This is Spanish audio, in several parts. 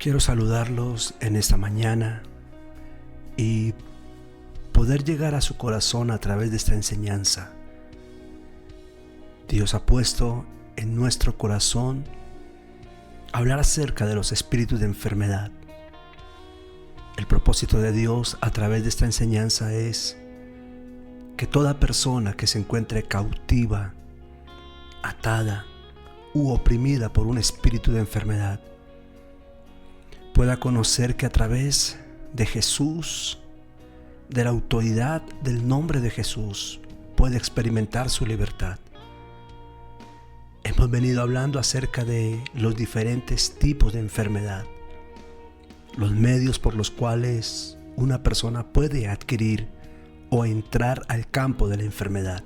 Quiero saludarlos en esta mañana y poder llegar a su corazón a través de esta enseñanza. Dios ha puesto en nuestro corazón hablar acerca de los espíritus de enfermedad. El propósito de Dios a través de esta enseñanza es que toda persona que se encuentre cautiva, atada u oprimida por un espíritu de enfermedad pueda conocer que a través de Jesús, de la autoridad del nombre de Jesús, puede experimentar su libertad. Hemos venido hablando acerca de los diferentes tipos de enfermedad, los medios por los cuales una persona puede adquirir o entrar al campo de la enfermedad.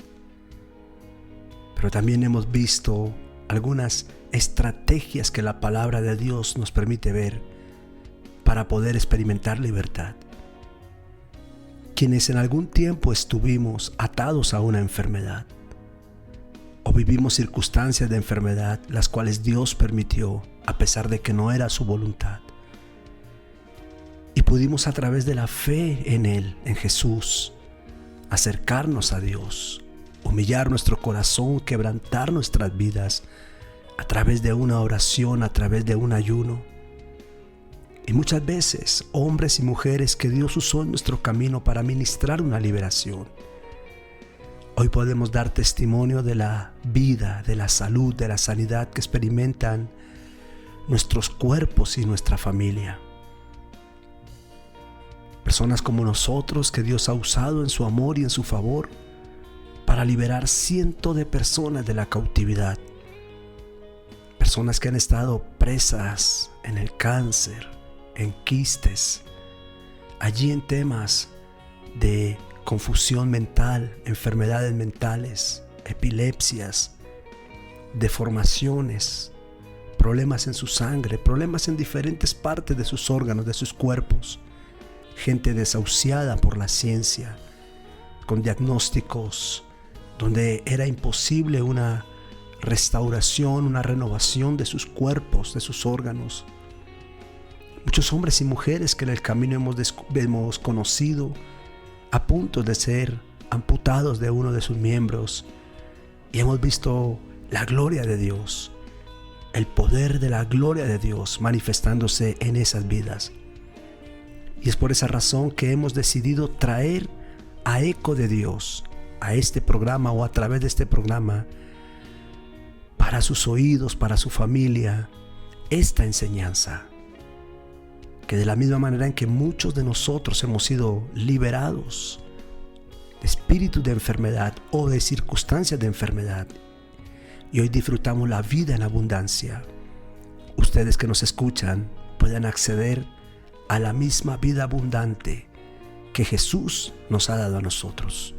Pero también hemos visto algunas estrategias que la palabra de Dios nos permite ver para poder experimentar libertad. Quienes en algún tiempo estuvimos atados a una enfermedad o vivimos circunstancias de enfermedad las cuales Dios permitió a pesar de que no era su voluntad, y pudimos a través de la fe en Él, en Jesús, acercarnos a Dios, humillar nuestro corazón, quebrantar nuestras vidas a través de una oración, a través de un ayuno. Y muchas veces, hombres y mujeres que Dios usó en nuestro camino para ministrar una liberación. Hoy podemos dar testimonio de la vida, de la salud, de la sanidad que experimentan nuestros cuerpos y nuestra familia. Personas como nosotros que Dios ha usado en su amor y en su favor para liberar cientos de personas de la cautividad. Personas que han estado presas en el cáncer, en quistes, allí en temas de confusión mental, enfermedades mentales, epilepsias, deformaciones, problemas en su sangre, problemas en diferentes partes de sus órganos, de sus cuerpos, gente desahuciada por la ciencia, con diagnósticos donde era imposible una restauración, una renovación de sus cuerpos, de sus órganos. Muchos hombres y mujeres que en el camino hemos conocido a punto de ser amputados de uno de sus miembros, y hemos visto la gloria de Dios, el poder de la gloria de Dios manifestándose en esas vidas. Y es por esa razón que hemos decidido traer a Eco de Dios a este programa, o a través de este programa, para sus oídos, para su familia, esta enseñanza. Que de la misma manera en que muchos de nosotros hemos sido liberados de espíritus de enfermedad o de circunstancias de enfermedad, y hoy disfrutamos la vida en abundancia, ustedes que nos escuchan pueden acceder a la misma vida abundante que Jesús nos ha dado a nosotros.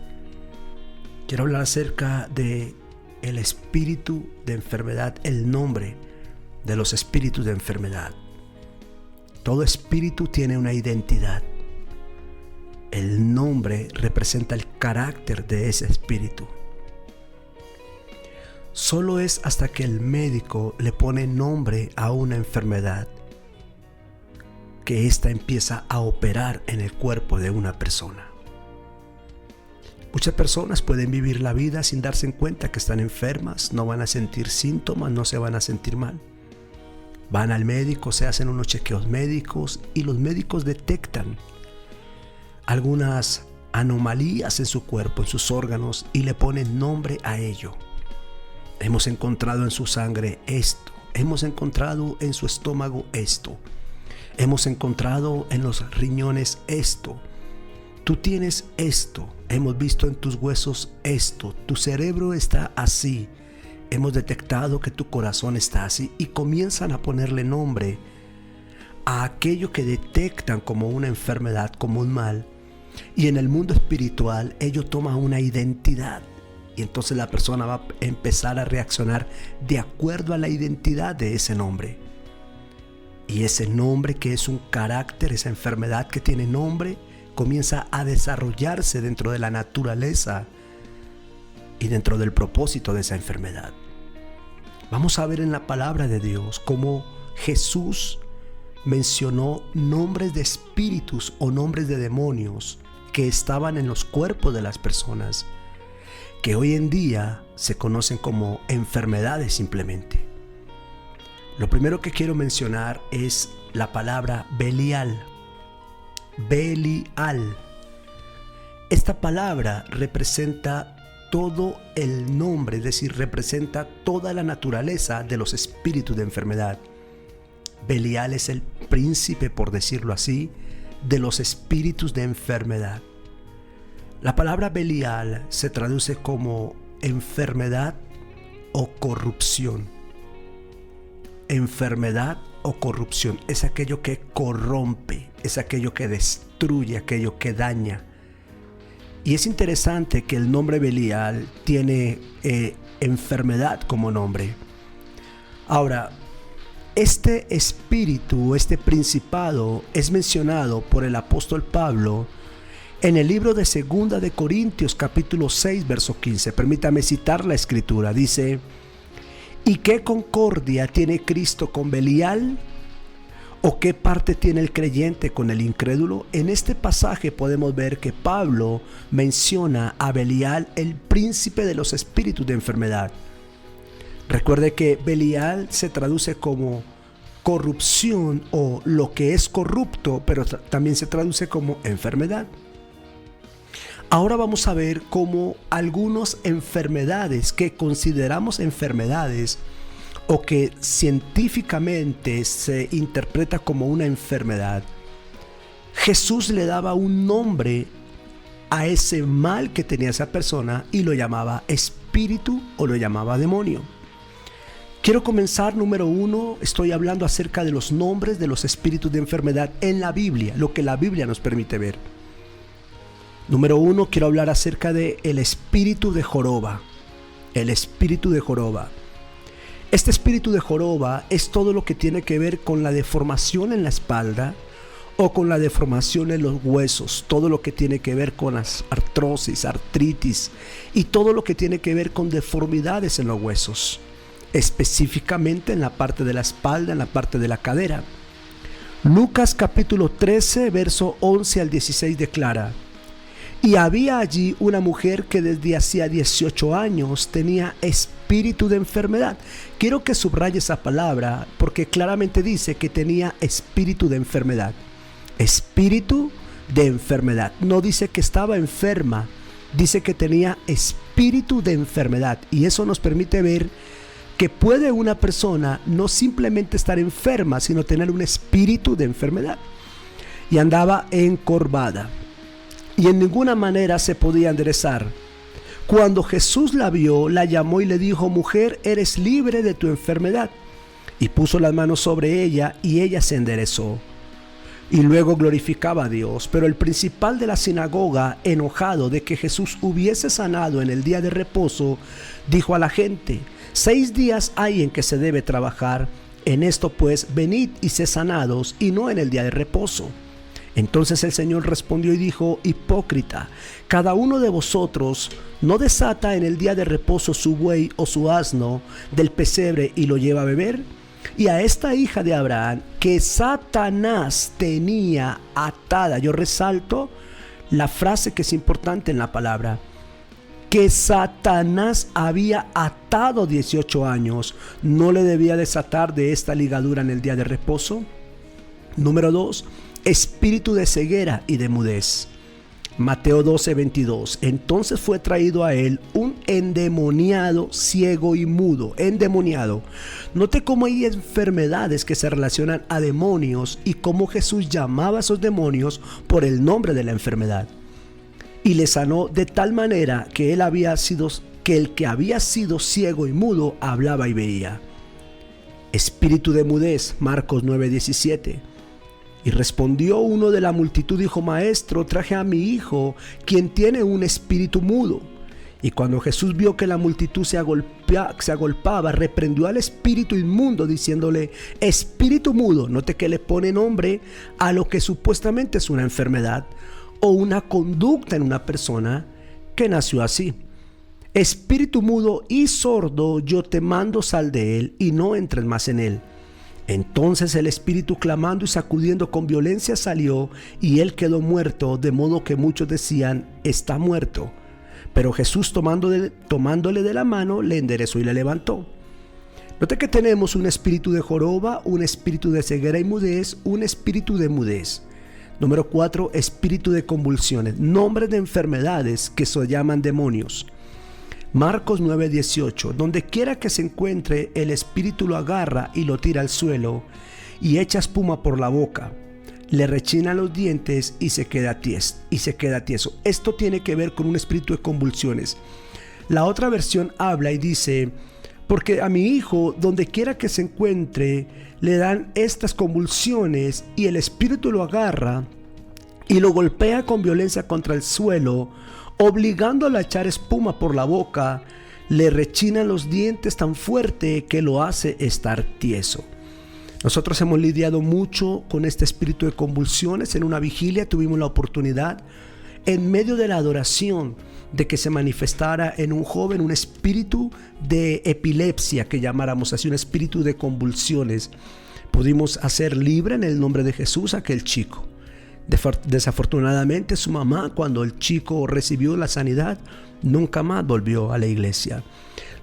Quiero hablar acerca de el espíritu de enfermedad, el nombre de los espíritus de enfermedad. Todo espíritu tiene una identidad. El nombre representa el carácter de ese espíritu. Solo es hasta que el médico le pone nombre a una enfermedad que ésta empieza a operar en el cuerpo de una persona. Muchas personas pueden vivir la vida sin darse cuenta que están enfermas, no van a sentir síntomas, no se van a sentir mal. Van al médico, se hacen unos chequeos médicos y los médicos detectan algunas anomalías en su cuerpo, en sus órganos, y le ponen nombre a ello. Hemos encontrado en su sangre esto, hemos encontrado en su estómago esto, hemos encontrado en los riñones esto, tú tienes esto, hemos visto en tus huesos esto, tu cerebro está así, hemos detectado que tu corazón está así, y comienzan a ponerle nombre a aquello que detectan como una enfermedad, como un mal. Y en el mundo espiritual ello toma una identidad, y entonces la persona va a empezar a reaccionar de acuerdo a la identidad de ese nombre. Y ese nombre, que es un carácter, esa enfermedad que tiene nombre, comienza a desarrollarse dentro de la naturaleza y dentro del propósito de esa enfermedad. Vamos a ver en la palabra de Dios cómo Jesús mencionó nombres de espíritus o nombres de demonios que estaban en los cuerpos de las personas, que hoy en día se conocen como enfermedades simplemente. Lo primero que quiero mencionar es la palabra Belial. Belial. Esta palabra representa todo el nombre, es decir, representa toda la naturaleza de los espíritus de enfermedad. Belial es el príncipe, por decirlo así, de los espíritus de enfermedad. La palabra Belial se traduce como enfermedad o corrupción. Enfermedad o corrupción es aquello que corrompe, es aquello que destruye, aquello que daña. Y es interesante que el nombre Belial tiene enfermedad como nombre. Ahora, este espíritu, este principado es mencionado por el apóstol Pablo en el libro de 2 de Corintios capítulo 6 verso 15. Permítame citar la escritura. Dice: ¿y qué concordia tiene Cristo con Belial? ¿O qué parte tiene el creyente con el incrédulo? En este pasaje podemos ver que Pablo menciona a Belial, el príncipe de los espíritus de enfermedad. Recuerde que Belial se traduce como corrupción o lo que es corrupto, pero también se traduce como enfermedad. Ahora vamos a ver cómo algunas enfermedades que consideramos enfermedades o que científicamente se interpreta como una enfermedad, Jesús le daba un nombre a ese mal que tenía esa persona y lo llamaba espíritu o lo llamaba demonio. Quiero comenzar, número 1, estoy hablando acerca de los nombres de los espíritus de enfermedad en la Biblia, lo que la Biblia nos permite ver. Número 1, quiero hablar acerca de el espíritu de joroba. El espíritu de joroba. Este espíritu de joroba es todo lo que tiene que ver con la deformación en la espalda o con la deformación en los huesos, todo lo que tiene que ver con las artrosis, artritis y todo lo que tiene que ver con deformidades en los huesos, específicamente en la parte de la espalda, en la parte de la cadera. Lucas capítulo 13, verso 11 al 16 declara: y había allí una mujer que desde hacía 18 años tenía espíritu de enfermedad. Quiero que subraye esa palabra porque claramente dice que tenía espíritu de enfermedad. Espíritu de enfermedad. No dice que estaba enferma, dice que tenía espíritu de enfermedad. Y eso nos permite ver que puede una persona no simplemente estar enferma, sino tener un espíritu de enfermedad. Y andaba encorvada y en ninguna manera se podía enderezar. Cuando Jesús la vio, la llamó y le dijo: mujer, eres libre de tu enfermedad. Y puso las manos sobre ella y ella se enderezó. Y luego glorificaba a Dios. Pero el principal de la sinagoga, enojado de que Jesús hubiese sanado en el día de reposo, dijo a la gente: 6 días hay en que se debe trabajar. En esto pues venid y sed sanados, y no en el día de reposo. Entonces el Señor respondió y dijo: hipócrita, cada uno de vosotros no desata en el día de reposo su buey o su asno del pesebre y lo lleva a beber. Y a esta hija de Abraham que Satanás tenía atada, yo resalto la frase que es importante en la palabra, que Satanás había atado 18 años, ¿no le debía desatar de esta ligadura en el día de reposo? Número 2, espíritu de ceguera y de mudez. Mateo 12:22. Entonces fue traído a él un endemoniado, ciego y mudo. Endemoniado. Note cómo hay enfermedades que se relacionan a demonios y cómo Jesús llamaba a esos demonios por el nombre de la enfermedad. Y le sanó de tal manera que el que había sido ciego y mudo hablaba y veía. Espíritu de mudez. Marcos 9:17. Y respondió uno de la multitud, dijo: maestro, traje a mi hijo, quien tiene un espíritu mudo. Y cuando Jesús vio que la multitud se agolpaba, reprendió al espíritu inmundo, diciéndole: espíritu mudo. Note que le pone nombre a lo que supuestamente es una enfermedad o una conducta en una persona que nació así. Espíritu mudo y sordo, yo te mando, sal de él y no entres más en él. Entonces el espíritu, clamando y sacudiendo con violencia, salió, y él quedó muerto, de modo que muchos decían: está muerto. Pero Jesús, tomándole de la mano, le enderezó y le levantó. Note que tenemos un espíritu de joroba, un espíritu de ceguera y mudez, un espíritu de mudez. Número 4, espíritu de convulsiones, nombres de enfermedades que se llaman demonios. Marcos 9:18, donde quiera que se encuentre, el espíritu lo agarra y lo tira al suelo y echa espuma por la boca, le rechinan los dientes y se queda tieso. Esto tiene que ver con un espíritu de convulsiones. La otra versión habla y dice: porque a mi hijo, donde quiera que se encuentre, le dan estas convulsiones y el espíritu lo agarra y lo golpea con violencia contra el suelo, obligándolo a echar espuma por la boca, le rechinan los dientes tan fuerte que lo hace estar tieso. Nosotros hemos lidiado mucho con este espíritu de convulsiones. En una vigilia tuvimos la oportunidad, en medio de la adoración, de que se manifestara en un joven un espíritu de epilepsia, que llamáramos así, un espíritu de convulsiones. Pudimos hacer libre en el nombre de Jesús a aquel chico. Desafortunadamente, su mamá, cuando el chico recibió la sanidad, nunca más volvió a la iglesia.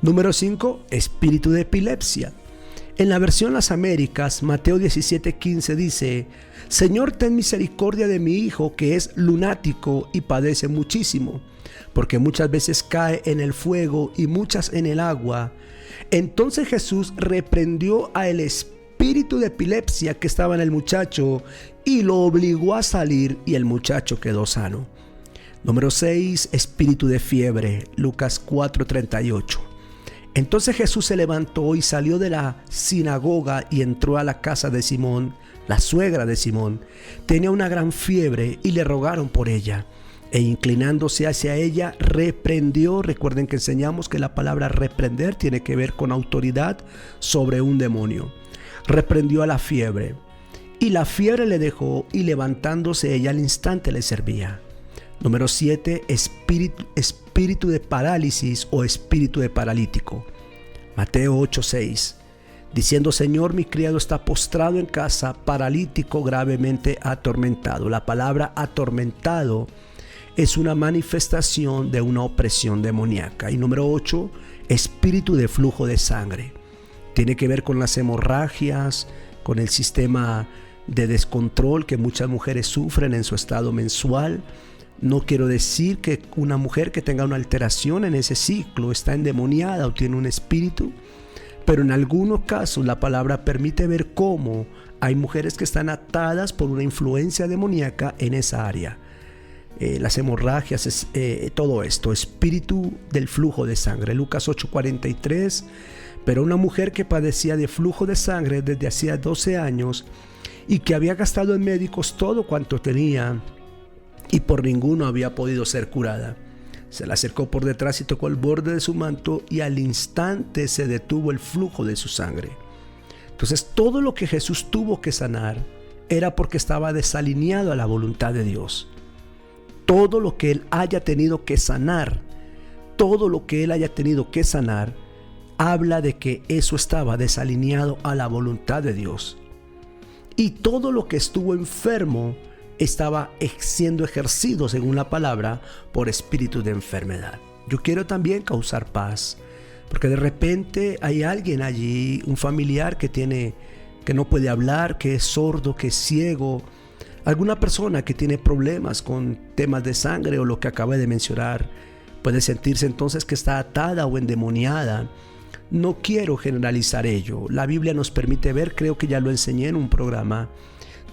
Número 5, espíritu de epilepsia. En la versión Las Américas, Mateo 17:15 dice: Señor, ten misericordia de mi hijo, que es lunático y padece muchísimo, porque muchas veces cae en el fuego y muchas en el agua. Entonces Jesús reprendió al espíritu de epilepsia que estaba en el muchacho y lo obligó a salir, y el muchacho quedó sano. Número 6, espíritu de fiebre. Lucas 4:38. Entonces Jesús se levantó y salió de la sinagoga y entró a la casa de Simón, la suegra de Simón. Tenía una gran fiebre y le rogaron por ella. E inclinándose hacia ella, reprendió. Recuerden que enseñamos que la palabra reprender tiene que ver con autoridad sobre un demonio. Reprendió a la fiebre, y la fiebre le dejó, y levantándose ella al instante le servía. Número 7, espíritu de parálisis o espíritu de paralítico. Mateo 8:6, diciendo: Señor, mi criado está postrado en casa, paralítico, gravemente atormentado. La palabra atormentado es una manifestación de una opresión demoníaca. Y número 8, espíritu de flujo de sangre. Tiene que ver con las hemorragias, con el sistema de descontrol que muchas mujeres sufren en su estado mensual. No quiero decir que una mujer que tenga una alteración en ese ciclo está endemoniada o tiene un espíritu, pero en algunos casos la palabra permite ver cómo hay mujeres que están atadas por una influencia demoníaca en esa área. Las hemorragias, todo esto, espíritu del flujo de sangre. Lucas 8:43, pero una mujer que padecía de flujo de sangre desde hacía 12 años y que había gastado en médicos todo cuanto tenía y por ninguno había podido ser curada, se le acercó por detrás y tocó el borde de su manto, y al instante se detuvo el flujo de su sangre. Entonces, todo lo que Jesús tuvo que sanar era porque estaba desalineado a la voluntad de Dios. Todo lo que él haya tenido que sanar, habla de que eso estaba desalineado a la voluntad de Dios. Y todo lo que estuvo enfermo estaba siendo ejercido, según la palabra, por espíritu de enfermedad. Yo quiero también causar paz, porque de repente hay alguien allí, un familiar que no puede hablar, que es sordo, que es ciego, alguna persona que tiene problemas con temas de sangre o lo que acabé de mencionar, puede sentirse entonces que está atada o endemoniada. No quiero generalizar ello. La Biblia nos permite ver, creo que ya lo enseñé en un programa,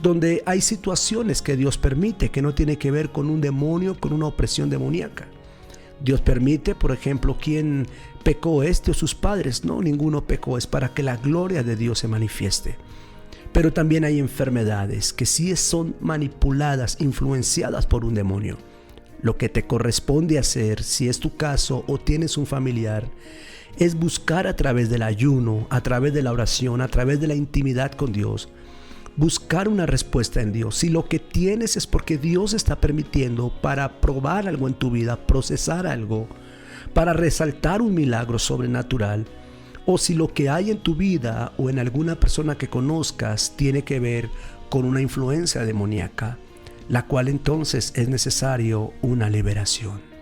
donde hay situaciones que Dios permite que no tiene que ver con un demonio, con una opresión demoníaca. Dios permite, por ejemplo, ¿quién pecó, este o sus padres? No, ninguno pecó, es para que la gloria de Dios se manifieste. Pero también hay enfermedades que sí son manipuladas, influenciadas por un demonio. Lo que te corresponde hacer, si es tu caso o tienes un familiar, es buscar a través del ayuno, a través de la oración, a través de la intimidad con Dios, buscar una respuesta en Dios. Si lo que tienes es porque Dios está permitiendo para probar algo en tu vida, procesar algo, para resaltar un milagro sobrenatural, o si lo que hay en tu vida o en alguna persona que conozcas tiene que ver con una influencia demoníaca, la cual entonces es necesario una liberación.